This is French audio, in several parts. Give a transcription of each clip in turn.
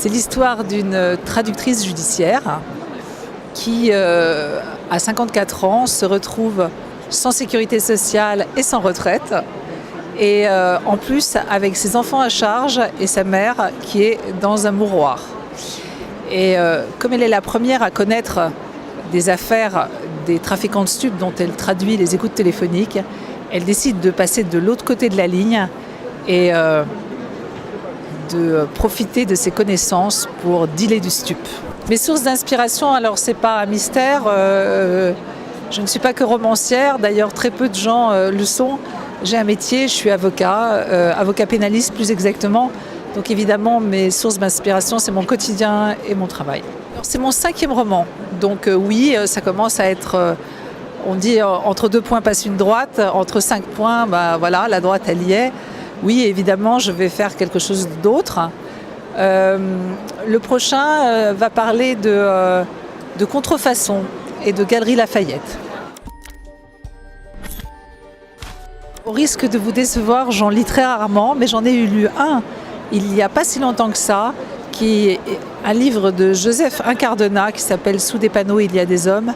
C'est l'histoire d'une traductrice judiciaire qui, à 54 ans, se retrouve sans sécurité sociale et sans retraite. Et en plus, avec ses enfants à charge et sa mère qui est dans un mouroir. Et comme elle est la première à connaître des affaires des trafiquants de stupes dont elle traduit les écoutes téléphoniques, elle décide de passer de l'autre côté de la ligne et de profiter de ses connaissances pour dealer du stup. Mes sources d'inspiration, alors c'est pas un mystère, je ne suis pas que romancière, d'ailleurs très peu de gens le sont. J'ai un métier, je suis avocat, avocat pénaliste plus exactement. Donc évidemment, mes sources d'inspiration, c'est mon quotidien et mon travail. Alors, c'est mon 5e roman, donc oui, ça commence à être, on dit entre 2 points passe une droite, entre 5 points, voilà, la droite elle y est. Oui, évidemment, je vais faire quelque chose d'autre. Le prochain va parler de contrefaçon et de Galerie Lafayette. Au risque de vous décevoir, j'en lis très rarement, mais j'en ai lu un il n'y a pas si longtemps que ça, qui est un livre de Joseph Incardena qui s'appelle « Sous des panneaux, il y a des hommes ».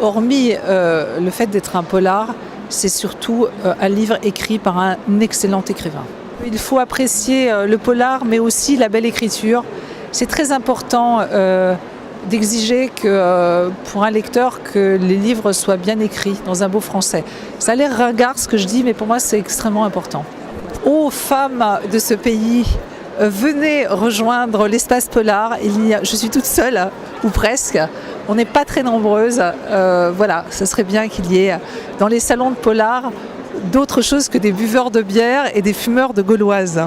Hormis le fait d'être un polar, c'est surtout un livre écrit par un excellent écrivain. Il faut apprécier le polar, mais aussi la belle écriture. C'est très important d'exiger que, pour un lecteur que les livres soient bien écrits dans un beau français. Ça a l'air ringard ce que je dis, mais pour moi c'est extrêmement important. Ô femmes de ce pays, venez rejoindre l'espace polar. Je suis toute seule, ou presque. On n'est pas très nombreuses. Voilà, ce serait bien qu'il y ait dans les salons de polar d'autres choses que des buveurs de bière et des fumeurs de gauloises.